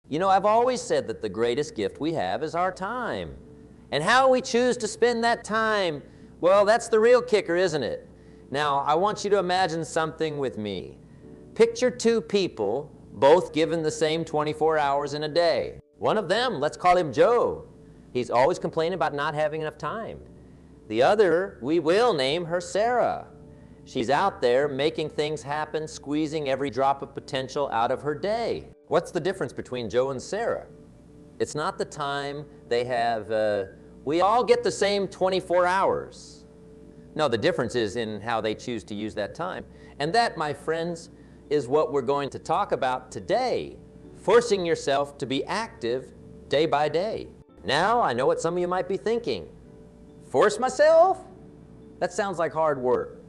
You know, I've always said that the greatest gift we have is our time. And how we choose to spend that time, well, that's the real kicker, isn't it? Now, I want you to imagine something with me. Picture two people, both given the same 24 hours in a day. One of them, let's call him Joe. He's always complaining about not having enough time. The other, we will name her Sarah. She's out there making things happen, squeezing every drop of potential out of her day. What's the difference between Joe and Sarah? It's not the time they have. We all get the same 24 hours. No, the difference is in how they choose to use that time. And that, my friends, is what we're going to talk about today. Forcing yourself to be active day by day. Now, I know what some of you might be thinking. Force myself? That sounds like hard work.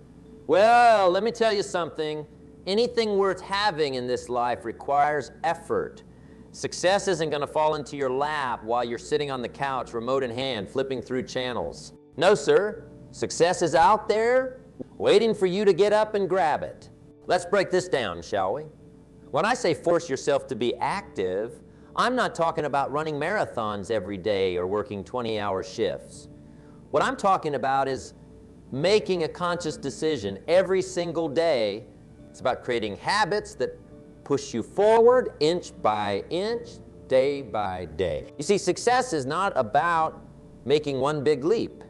Well, let me tell you something. Anything worth having in this life requires effort. Success isn't going to fall into your lap while you're sitting on the couch, remote in hand, flipping through channels. No, sir. Success is out there, waiting for you to get up and grab it. Let's break this down, shall we? When I say force yourself to be active, I'm not talking about running marathons every day or working 20-hour shifts. What I'm talking about is making a conscious decision every single day. It's about creating habits that push you forward inch by inch, day by day. You see, success is not about making one big leap.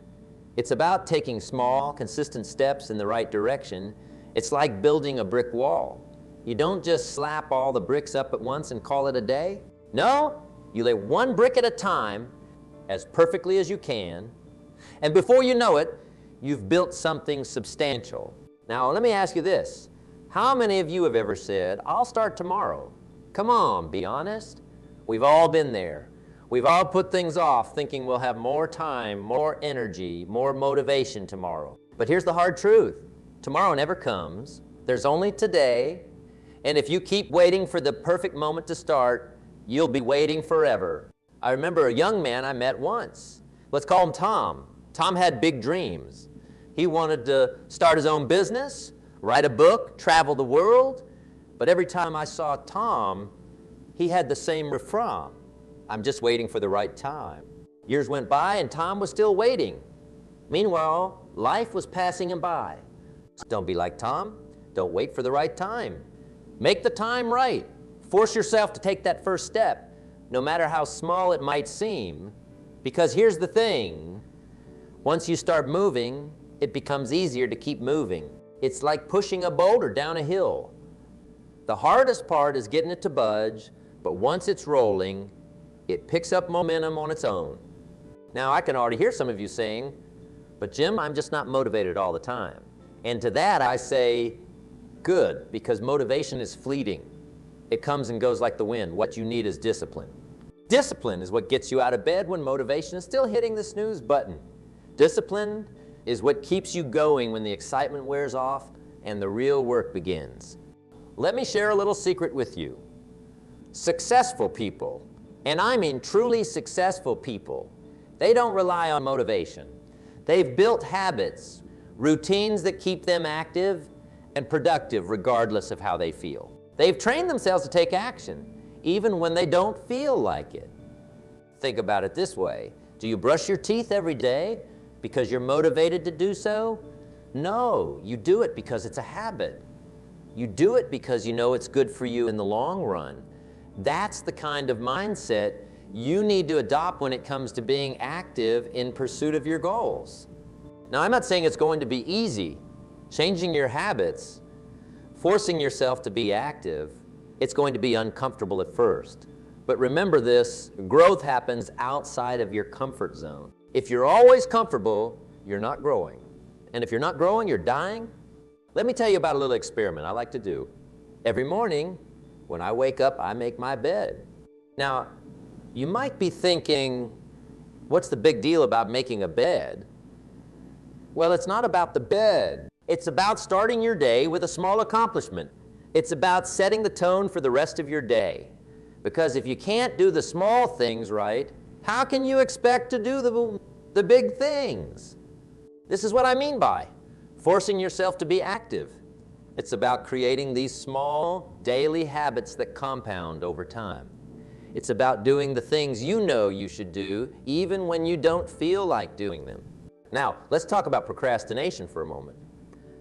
It's about taking small, consistent steps in the right direction. It's like building a brick wall. You don't just slap all the bricks up at once and call it a day. No, you lay one brick at a time as perfectly as you can, and before you know it, you've built something substantial. Now, let me ask you this. How many of you have ever said, I'll start tomorrow? Come on, be honest. We've all been there. We've all put things off thinking we'll have more time, more energy, more motivation tomorrow. But here's the hard truth. Tomorrow never comes. There's only today. And if you keep waiting for the perfect moment to start, you'll be waiting forever. I remember a young man I met once. Let's call him Tom. Tom had big dreams. He wanted to start his own business, write a book, travel the world. But every time I saw Tom, he had the same refrain. I'm just waiting for the right time. Years went by and Tom was still waiting. Meanwhile, life was passing him by. Don't be like Tom. Don't wait for the right time. Make the time right. Force yourself to take that first step, no matter how small it might seem. Because here's the thing. Once you start moving, it becomes easier to keep moving. It's like pushing a boulder down a hill. The hardest part is getting it to budge, but once it's rolling, it picks up momentum on its own. Now, I can already hear some of you saying, but Jim, I'm just not motivated all the time. And to that I say, good, because motivation is fleeting. It comes and goes like the wind. What you need is discipline. Discipline is what gets you out of bed when motivation is still hitting the snooze button. Discipline is what keeps you going when the excitement wears off and the real work begins. Let me share a little secret with you. Successful people, and I mean truly successful people, they don't rely on motivation. They've built habits, routines that keep them active and productive regardless of how they feel. They've trained themselves to take action, even when they don't feel like it. Think about it this way. Do you brush your teeth every day because you're motivated to do so? No, you do it because it's a habit. You do it because you know it's good for you in the long run. That's the kind of mindset you need to adopt when it comes to being active in pursuit of your goals. Now, I'm not saying it's going to be easy. Changing your habits, forcing yourself to be active, it's going to be uncomfortable at first. But remember this, growth happens outside of your comfort zone. If you're always comfortable, you're not growing. And if you're not growing, you're dying. Let me tell you about a little experiment I like to do. Every morning, when I wake up, I make my bed. Now, you might be thinking, what's the big deal about making a bed? Well, it's not about the bed. It's about starting your day with a small accomplishment. It's about setting the tone for the rest of your day. Because if you can't do the small things right, how can you expect to do the big things? This is what I mean by forcing yourself to be active. It's about creating these small daily habits that compound over time. It's about doing the things you know you should do, even when you don't feel like doing them. Now, let's talk about procrastination for a moment.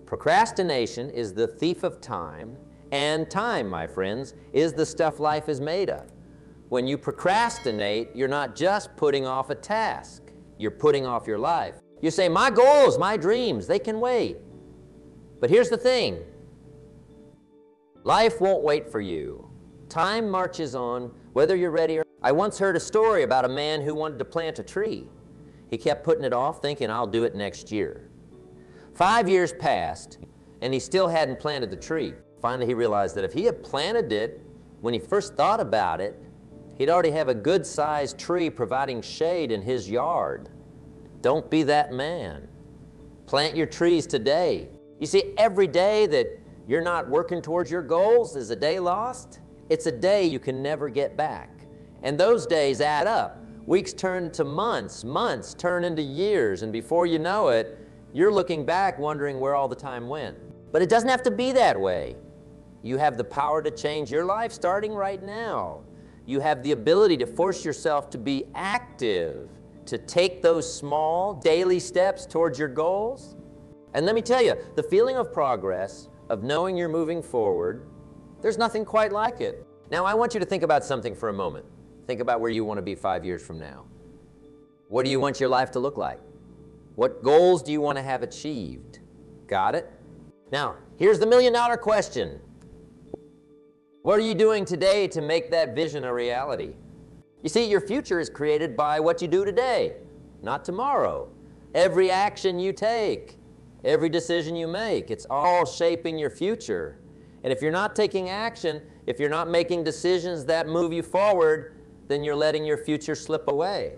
Procrastination is the thief of time, and time, my friends, is the stuff life is made of. When you procrastinate, you're not just putting off a task, you're putting off your life. You say, my goals, my dreams, they can wait. But here's the thing, life won't wait for you. Time marches on, whether you're ready or not. I once heard a story about a man who wanted to plant a tree. He kept putting it off, thinking, I'll do it next year. 5 years passed, and he still hadn't planted the tree. Finally, he realized that if he had planted it when he first thought about it, he'd already have a good-sized tree providing shade in his yard. Don't be that man. Plant your trees today. You see, every day that you're not working towards your goals is a day lost. It's a day you can never get back. And those days add up. Weeks turn into months, months turn into years, and before you know it, you're looking back wondering where all the time went. But it doesn't have to be that way. You have the power to change your life starting right now. You have the ability to force yourself to be active, to take those small daily steps towards your goals. And let me tell you, the feeling of progress, of knowing you're moving forward, there's nothing quite like it. Now, I want you to think about something for a moment. Think about where you want to be 5 years from now. What do you want your life to look like? What goals do you want to have achieved? Got it? Now, here's the million-dollar question. What are you doing today to make that vision a reality? You see, your future is created by what you do today, not tomorrow. Every action you take, every decision you make, it's all shaping your future. And if you're not taking action, if you're not making decisions that move you forward, then you're letting your future slip away.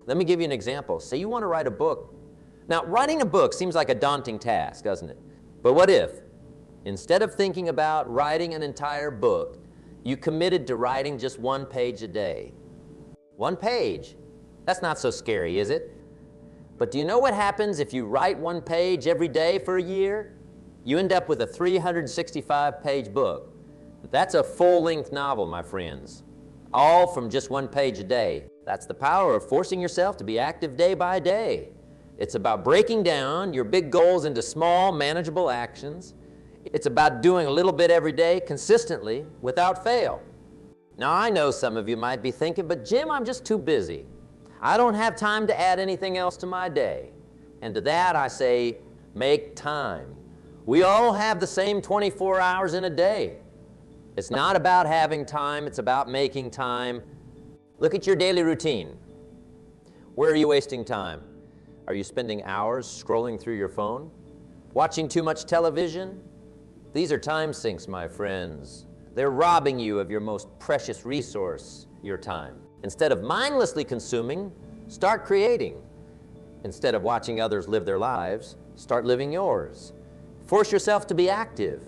Let me give you an example. Say you want to write a book. Now, writing a book seems like a daunting task, doesn't it? But what if, instead of thinking about writing an entire book, you committed to writing just 1 page a day? 1 page. That's not so scary, is it? But do you know what happens if you write 1 page every day for a year? You end up with a 365-page book. That's a full-length novel, my friends. All from just 1 page a day. That's the power of forcing yourself to be active day by day. It's about breaking down your big goals into small, manageable actions. It's about doing a little bit every day, consistently, without fail. Now, I know some of you might be thinking, but Jim, I'm just too busy. I don't have time to add anything else to my day. And to that I say, make time. We all have the same 24 hours in a day. It's not about having time, it's about making time. Look at your daily routine. Where are you wasting time? Are you spending hours scrolling through your phone? Watching too much television? These are time sinks, my friends. They're robbing you of your most precious resource, your time. Instead of mindlessly consuming, start creating. Instead of watching others live their lives, start living yours. Force yourself to be active.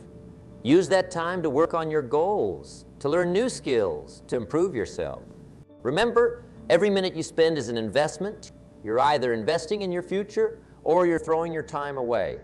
Use that time to work on your goals, to learn new skills, to improve yourself. Remember, every minute you spend is an investment. You're either investing in your future or you're throwing your time away.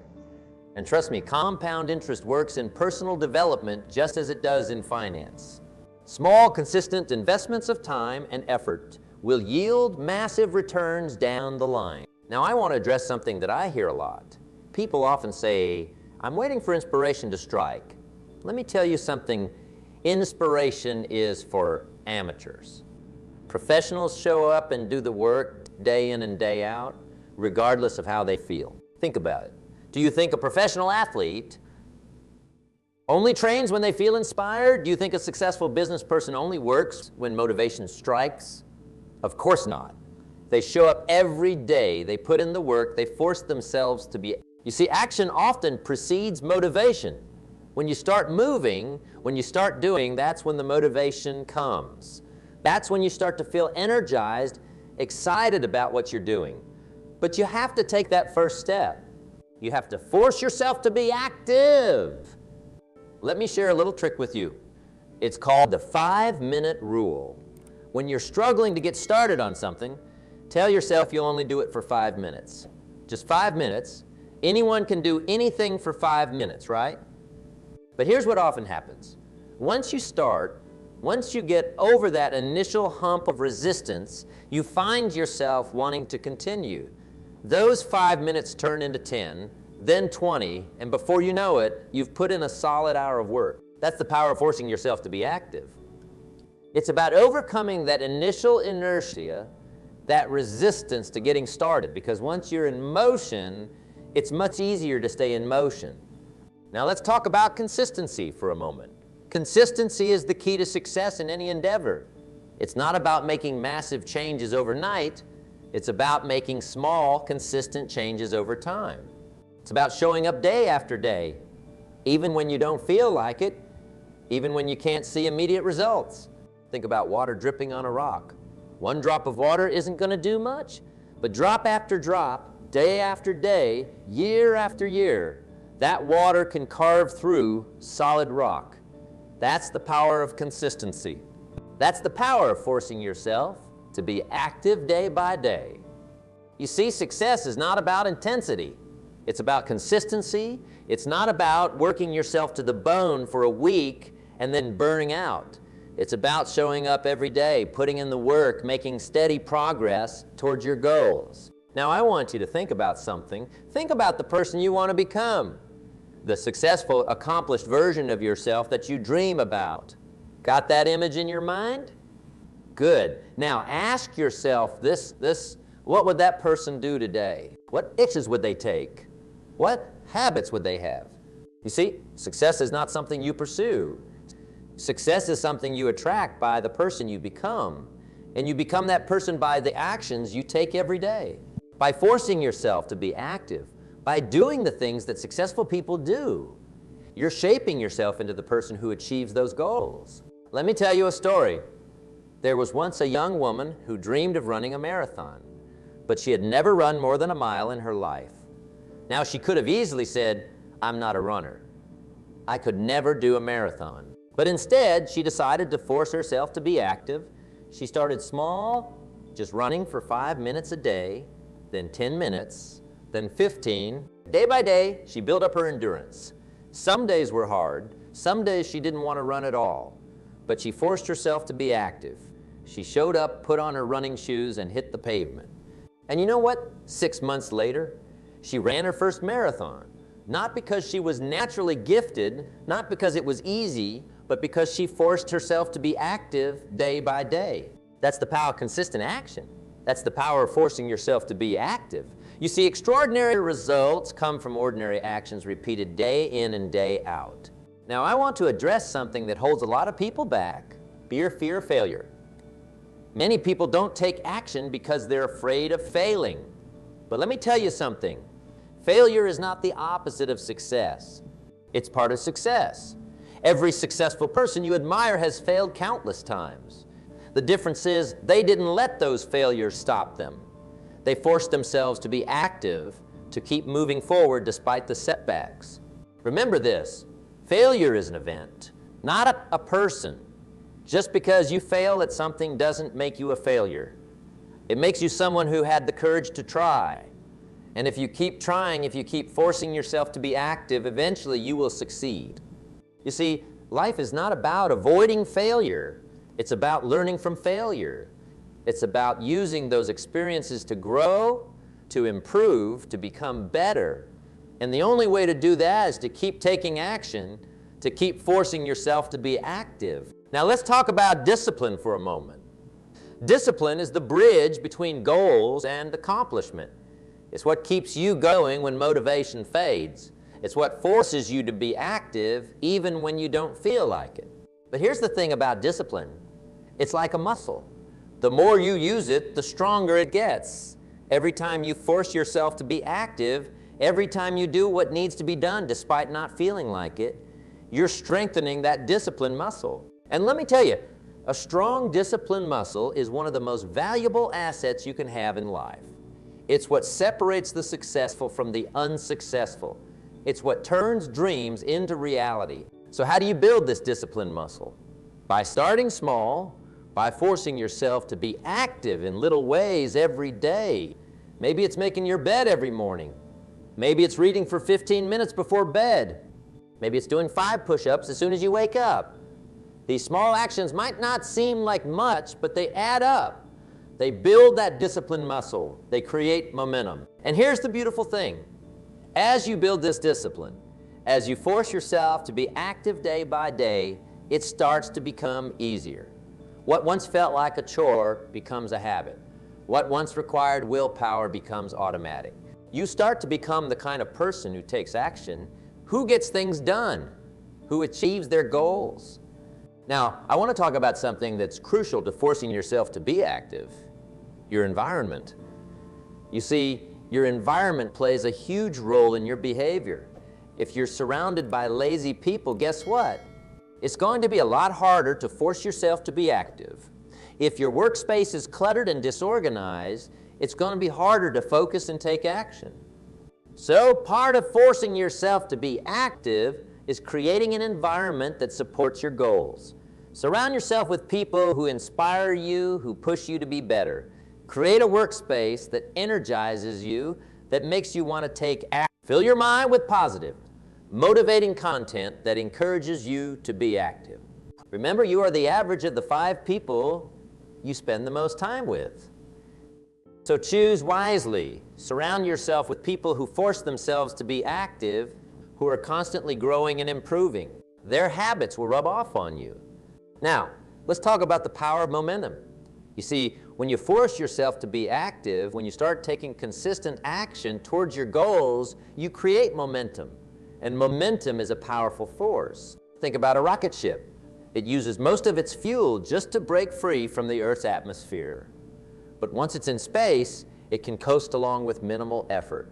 And trust me, compound interest works in personal development just as it does in finance. Small, consistent investments of time and effort will yield massive returns down the line. Now, I want to address something that I hear a lot. People often say, I'm waiting for inspiration to strike. Let me tell you something. Inspiration is for amateurs. Professionals show up and do the work day in and day out, regardless of how they feel. Think about it. Do you think a professional athlete only trains when they feel inspired? Do you think a successful business person only works when motivation strikes? Of course not. They show up every day, they put in the work, they force themselves to be. You see, action often precedes motivation. When you start moving, when you start doing, that's when the motivation comes. That's when you start to feel energized, excited about what you're doing. But you have to take that first step. You have to force yourself to be active. Let me share a little trick with you. It's called the 5-minute rule. When you're struggling to get started on something, tell yourself you'll only do it for 5 minutes. Just 5 minutes. Anyone can do anything for 5 minutes, right? But here's what often happens. Once you start, Once you get over that initial hump of resistance, you find yourself wanting to continue. Those 5 minutes turn into 10, then 20, and before you know it, you've put in a solid hour of work. That's the power of forcing yourself to be active. It's about overcoming that initial inertia, that resistance to getting started, because once you're in motion, it's much easier to stay in motion. Now let's talk about consistency for a moment. Consistency is the key to success in any endeavor. It's not about making massive changes overnight. It's about making small, consistent changes over time. It's about showing up day after day, even when you don't feel like it, even when you can't see immediate results. Think about water dripping on a rock. One drop of water isn't going to do much, but drop after drop, day after day, year after year, that water can carve through solid rock. That's the power of consistency. That's the power of forcing yourself to be active day by day. You see, success is not about intensity. It's about consistency. It's not about working yourself to the bone for a week and then burning out. It's about showing up every day, putting in the work, making steady progress towards your goals. Now, I want you to think about something. Think about the person you want to become, the successful, accomplished version of yourself that you dream about. Got that image in your mind? Good. Now, ask yourself this, what would that person do today? What actions would they take? What habits would they have? You see, success is not something you pursue. Success is something you attract by the person you become. And you become that person by the actions you take every day. By forcing yourself to be active, by doing the things that successful people do. You're shaping yourself into the person who achieves those goals. Let me tell you a story. There was once a young woman who dreamed of running a marathon, but she had never run more than a mile in her life. Now, she could have easily said, "I'm not a runner. I could never do a marathon." But instead, she decided to force herself to be active. She started small, just running for 5 minutes a day, then 10 minutes, then 15. Day by day, she built up her endurance. Some days were hard. Some days she didn't want to run at all. But she forced herself to be active. She showed up, put on her running shoes, and hit the pavement. And you know what? 6 months later, she ran her first marathon. Not because she was naturally gifted, not because it was easy, but because she forced herself to be active day by day. That's the power of consistent action. That's the power of forcing yourself to be active. You see, extraordinary results come from ordinary actions repeated day in and day out. Now, I want to address something that holds a lot of people back: fear of failure. Many people don't take action because they're afraid of failing. But let me tell you something. Failure is not the opposite of success. It's part of success. Every successful person you admire has failed countless times. The difference is they didn't let those failures stop them. They forced themselves to be active, to keep moving forward despite the setbacks. Remember this, failure is an event, not a person. Just because you fail at something doesn't make you a failure. It makes you someone who had the courage to try. And if you keep trying, if you keep forcing yourself to be active, eventually you will succeed. You see, life is not about avoiding failure. It's about learning from failure. It's about using those experiences to grow, to improve, to become better. And the only way to do that is to keep taking action, to keep forcing yourself to be active. Now let's talk about discipline for a moment. Discipline is the bridge between goals and accomplishment. It's what keeps you going when motivation fades. It's what forces you to be active even when you don't feel like it. But here's the thing about discipline. It's like a muscle. The more you use it, the stronger it gets. Every time you force yourself to be active, every time you do what needs to be done despite not feeling like it, you're strengthening that discipline muscle. And let me tell you, a strong discipline muscle is one of the most valuable assets you can have in life. It's what separates the successful from the unsuccessful. It's what turns dreams into reality. So how do you build this discipline muscle? By starting small, by forcing yourself to be active in little ways every day. Maybe it's making your bed every morning. Maybe it's reading for 15 minutes before bed. Maybe it's doing 5 push-ups as soon as you wake up. These small actions might not seem like much, but they add up. They build that discipline muscle. They create momentum. And here's the beautiful thing. As you build this discipline, as you force yourself to be active day by day, it starts to become easier. What once felt like a chore becomes a habit. What once required willpower becomes automatic. You start to become the kind of person who takes action, who gets things done, who achieves their goals. Now, I want to talk about something that's crucial to forcing yourself to be active: your environment. You see, your environment plays a huge role in your behavior. If you're surrounded by lazy people, guess what? It's going to be a lot harder to force yourself to be active. If your workspace is cluttered and disorganized, it's going to be harder to focus and take action. So part of forcing yourself to be active is creating an environment that supports your goals. Surround yourself with people who inspire you, who push you to be better. Create a workspace that energizes you, that makes you want to take action. Fill your mind with positive, motivating content that encourages you to be active. Remember, you are the average of the 5 people you spend the most time with. So choose wisely. Surround yourself with people who force themselves to be active, who are constantly growing and improving. Their habits will rub off on you. Now, let's talk about the power of momentum. You see, when you force yourself to be active, when you start taking consistent action towards your goals, you create momentum. And momentum is a powerful force. Think about a rocket ship. It uses most of its fuel just to break free from the Earth's atmosphere. But once it's in space, it can coast along with minimal effort.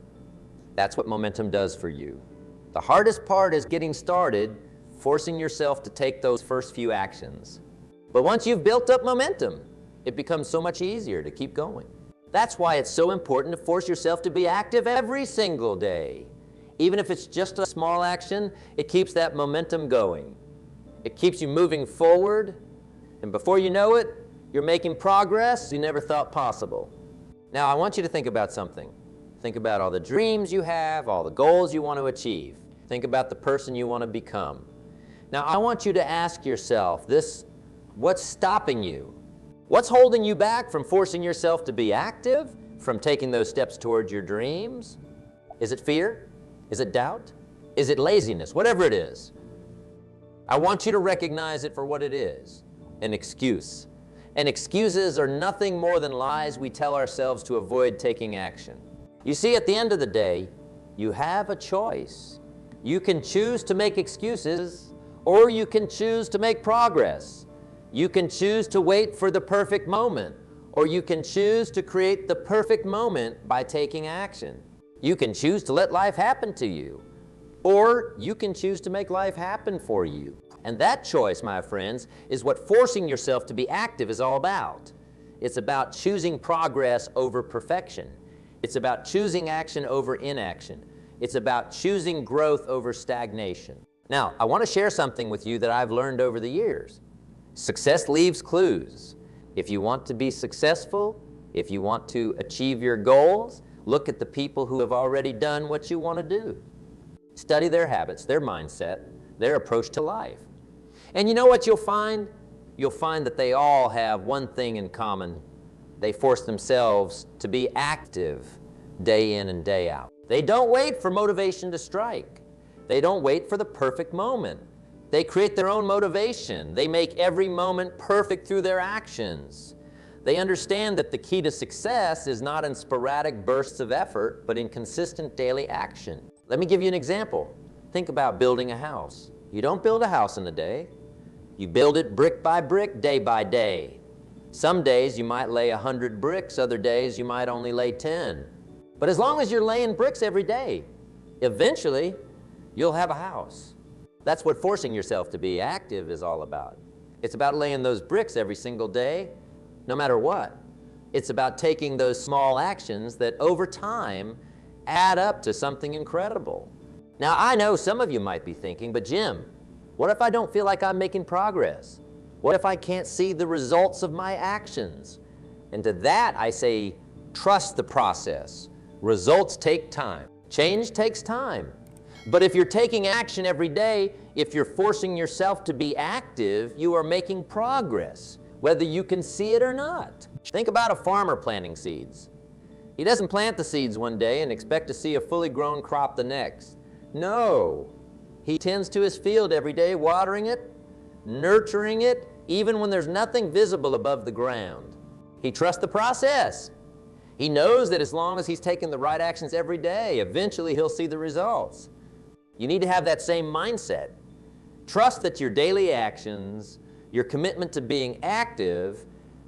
That's what momentum does for you. The hardest part is getting started, forcing yourself to take those first few actions. But once you've built up momentum, it becomes so much easier to keep going. That's why it's so important to force yourself to be active every single day. Even if it's just a small action, it keeps that momentum going. It keeps you moving forward, and before you know it, you're making progress you never thought possible. Now, I want you to think about something. Think about all the dreams you have, all the goals you want to achieve. Think about the person you want to become. Now, I want you to ask yourself this: what's stopping you? What's holding you back from forcing yourself to be active, from taking those steps towards your dreams? Is it fear? Is it doubt? Is it laziness? Whatever it is, I want you to recognize it for what it is: an excuse. And excuses are nothing more than lies we tell ourselves to avoid taking action. You see, at the end of the day, you have a choice. You can choose to make excuses, or you can choose to make progress. You can choose to wait for the perfect moment, or you can choose to create the perfect moment by taking action. You can choose to let life happen to you, or you can choose to make life happen for you. And that choice, my friends, is what forcing yourself to be active is all about. It's about choosing progress over perfection. It's about choosing action over inaction. It's about choosing growth over stagnation. Now, I want to share something with you that I've learned over the years. Success leaves clues. If you want to be successful, if you want to achieve your goals, look at the people who have already done what you want to do. Study their habits, their mindset, their approach to life. And you know what you'll find? You'll find that they all have one thing in common. They force themselves to be active day in and day out. They don't wait for motivation to strike. They don't wait for the perfect moment. They create their own motivation. They make every moment perfect through their actions. They understand that the key to success is not in sporadic bursts of effort, but in consistent daily action. Let me give you an example. Think about building a house. You don't build a house in a day. You build it brick by brick, day by day. Some days you might lay 100 bricks, other days you might only lay 10. But as long as you're laying bricks every day, eventually you'll have a house. That's what forcing yourself to be active is all about. It's about laying those bricks every single day, no matter what. It's about taking those small actions that over time add up to something incredible. Now, I know some of you might be thinking, but Jim, what if I don't feel like I'm making progress? What if I can't see the results of my actions? And to that I say, trust the process. Results take time. Change takes time. But if you're taking action every day, if you're forcing yourself to be active, you are making progress, whether you can see it or not. Think about a farmer planting seeds. He doesn't plant the seeds one day and expect to see a fully grown crop the next. No, he tends to his field every day, watering it, nurturing it, even when there's nothing visible above the ground. He trusts the process. He knows that as long as he's taking the right actions every day, eventually he'll see the results. You need to have that same mindset. Trust that your daily actions, your commitment to being active,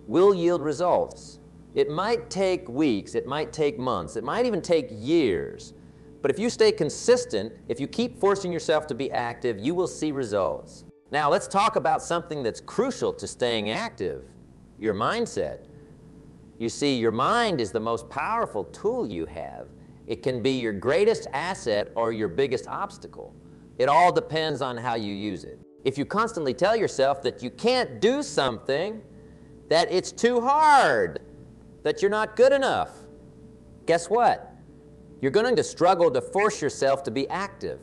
will yield results. It might take weeks, it might take months, it might even take years. But if you stay consistent, if you keep forcing yourself to be active, you will see results. Now let's talk about something that's crucial to staying active, your mindset. You see, your mind is the most powerful tool you have. It can be your greatest asset or your biggest obstacle. It all depends on how you use it. If you constantly tell yourself that you can't do something, that it's too hard, that you're not good enough, guess what? You're going to struggle to force yourself to be active.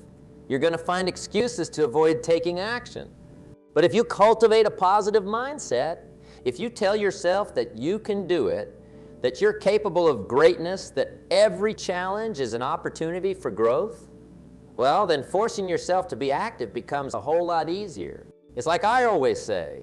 You're going to find excuses to avoid taking action. But if you cultivate a positive mindset, if you tell yourself that you can do it, that you're capable of greatness, that every challenge is an opportunity for growth, well, then forcing yourself to be active becomes a whole lot easier. It's like I always say,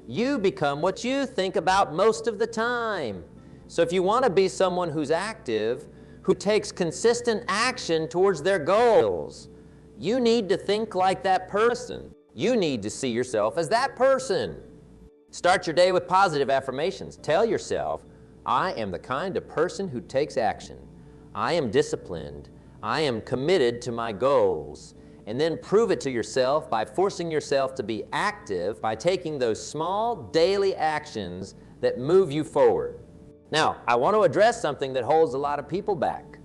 you become what you think about most of the time. So if you want to be someone who's active, who takes consistent action towards their goals, you need to think like that person. You need to see yourself as that person. Start your day with positive affirmations. Tell yourself, I am the kind of person who takes action. I am disciplined. I am committed to my goals. And then prove it to yourself by forcing yourself to be active, by taking those small daily actions that move you forward. Now, I want to address something that holds a lot of people back.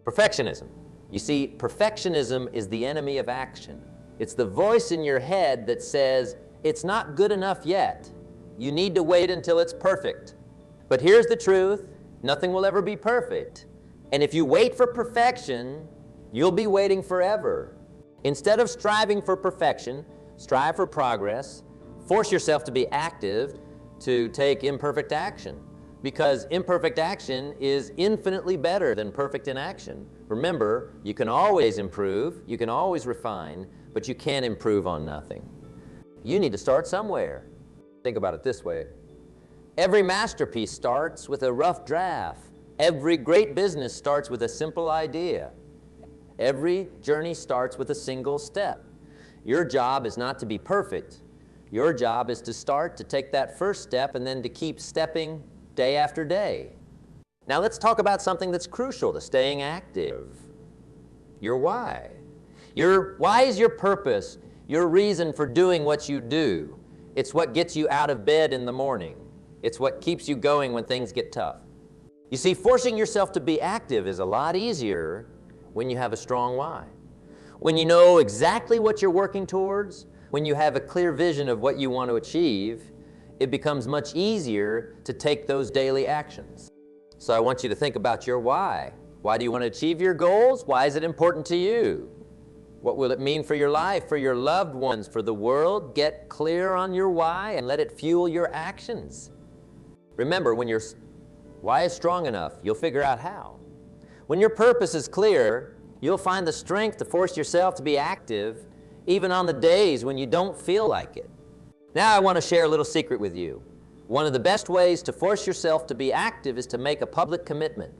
Perfectionism. You see, perfectionism is the enemy of action. It's the voice in your head that says, it's not good enough yet. You need to wait until it's perfect. But here's the truth, nothing will ever be perfect. And if you wait for perfection, you'll be waiting forever. Instead of striving for perfection, strive for progress, force yourself to be active, to take imperfect action. Because imperfect action is infinitely better than perfect inaction. Remember, you can always improve, you can always refine, but you can't improve on nothing. You need to start somewhere. Think about it this way. Every masterpiece starts with a rough draft. Every great business starts with a simple idea. Every journey starts with a single step. Your job is not to be perfect. Your job is to start, to take that first step, and then to keep stepping day after day. Now let's talk about something that's crucial to staying active. Your why. Your why is your purpose, your reason for doing what you do. It's what gets you out of bed in the morning. It's what keeps you going when things get tough. You see, forcing yourself to be active is a lot easier when you have a strong why. When you know exactly what you're working towards, when you have a clear vision of what you want to achieve, it becomes much easier to take those daily actions. So I want you to think about your why. Why do you want to achieve your goals? Why is it important to you? What will it mean for your life, for your loved ones, for the world? Get clear on your why and let it fuel your actions. Remember, when your why is strong enough, you'll figure out how. When your purpose is clear, you'll find the strength to force yourself to be active, even on the days when you don't feel like it. Now I want to share a little secret with you. One of the best ways to force yourself to be active is to make a public commitment.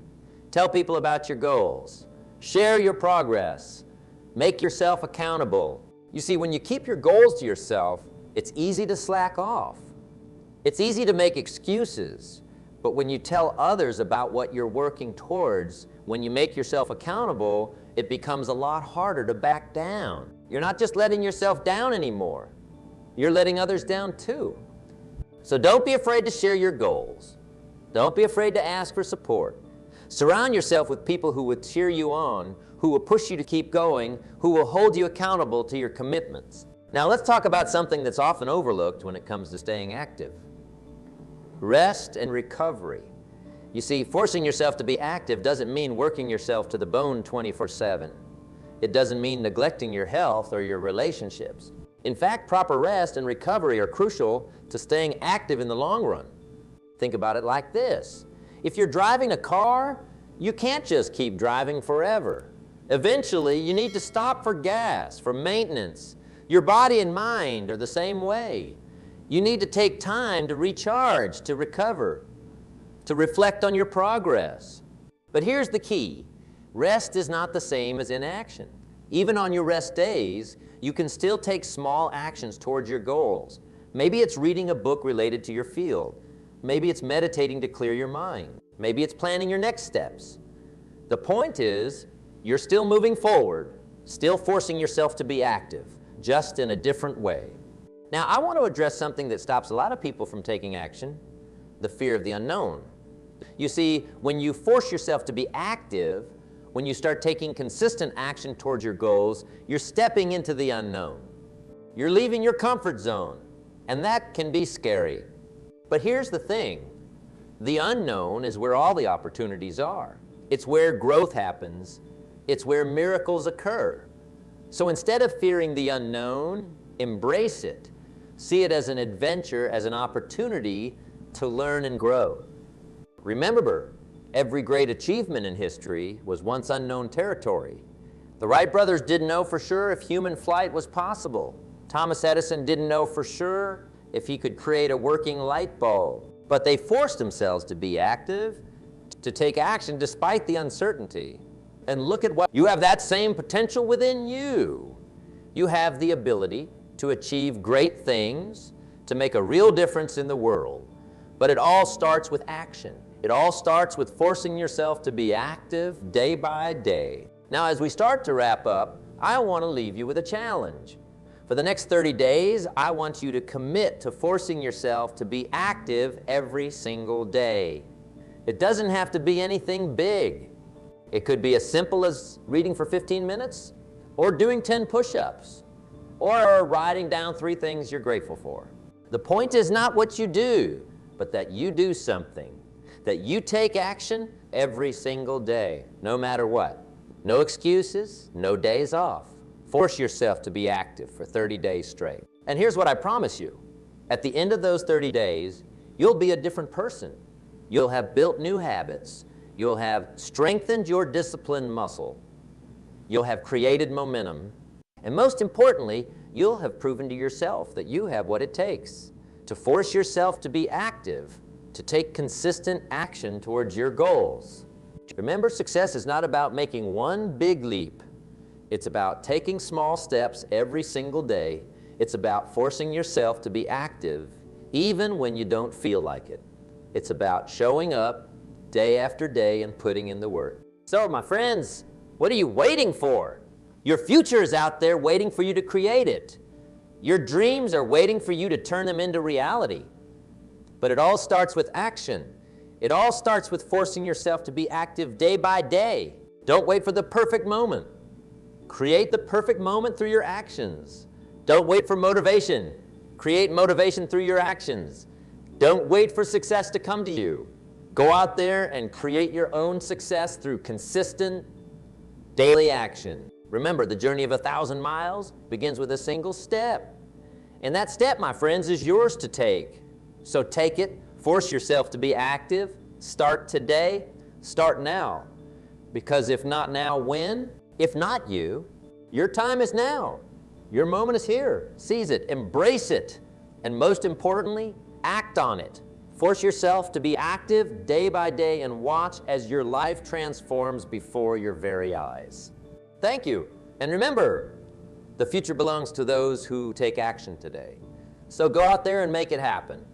Tell people about your goals. Share your progress. Make yourself accountable. You see, when you keep your goals to yourself, it's easy to slack off. It's easy to make excuses. But when you tell others about what you're working towards, when you make yourself accountable, it becomes a lot harder to back down. You're not just letting yourself down anymore. You're letting others down too. So don't be afraid to share your goals. Don't be afraid to ask for support. Surround yourself with people who will cheer you on, who will push you to keep going, who will hold you accountable to your commitments. Now let's talk about something that's often overlooked when it comes to staying active. Rest and recovery. You see, forcing yourself to be active doesn't mean working yourself to the bone 24/7. It doesn't mean neglecting your health or your relationships. In fact, proper rest and recovery are crucial to staying active in the long run. Think about it like this. If you're driving a car, you can't just keep driving forever. Eventually, you need to stop for gas, for maintenance. Your body and mind are the same way. You need to take time to recharge, to recover, to reflect on your progress. But here's the key. Rest is not the same as inaction. Even on your rest days, you can still take small actions towards your goals. Maybe it's reading a book related to your field. Maybe it's meditating to clear your mind. Maybe it's planning your next steps. The point is, you're still moving forward, still forcing yourself to be active, just in a different way. Now, I want to address something that stops a lot of people from taking action, the fear of the unknown. You see, when you force yourself to be active, when you start taking consistent action towards your goals, you're stepping into the unknown. You're leaving your comfort zone, and that can be scary. But here's the thing. The unknown is where all the opportunities are. It's where growth happens. It's where miracles occur. So instead of fearing the unknown, embrace it. See it as an adventure, as an opportunity to learn and grow. Remember, every great achievement in history was once unknown territory. The Wright brothers didn't know for sure if human flight was possible. Thomas Edison didn't know for sure if he could create a working light bulb. But they forced themselves to be active, to take action despite the uncertainty. And look at what you have, that same potential within you. You have the ability to achieve great things, to make a real difference in the world. But it all starts with action. It all starts with forcing yourself to be active day by day. Now, as we start to wrap up, I want to leave you with a challenge. For the next 30 days, I want you to commit to forcing yourself to be active every single day. It doesn't have to be anything big. It could be as simple as reading for 15 minutes, or doing 10 push-ups, or writing down 3 things you're grateful for. The point is not what you do, but that you do something, that you take action every single day, no matter what. No excuses, no days off. Force yourself to be active for 30 days straight. And here's what I promise you. At the end of those 30 days, you'll be a different person. You'll have built new habits. You'll have strengthened your discipline muscle. You'll have created momentum. And most importantly, you'll have proven to yourself that you have what it takes to force yourself to be active, to take consistent action towards your goals. Remember, success is not about making one big leap. It's about taking small steps every single day. It's about forcing yourself to be active, even when you don't feel like it. It's about showing up day after day and putting in the work. So, my friends, what are you waiting for? Your future is out there waiting for you to create it. Your dreams are waiting for you to turn them into reality. But it all starts with action. It all starts with forcing yourself to be active day by day. Don't wait for the perfect moment. Create the perfect moment through your actions. Don't wait for motivation. Create motivation through your actions. Don't wait for success to come to you. Go out there and create your own success through consistent daily action. Remember, the journey of 1,000 miles begins with a single step. And that step, my friends, is yours to take. So take it, force yourself to be active, start today, start now. Because if not now, when? If not you, your time is now. Your moment is here. Seize it, embrace it, and most importantly, act on it. Force yourself to be active day by day and watch as your life transforms before your very eyes. Thank you. And remember, the future belongs to those who take action today. So go out there and make it happen.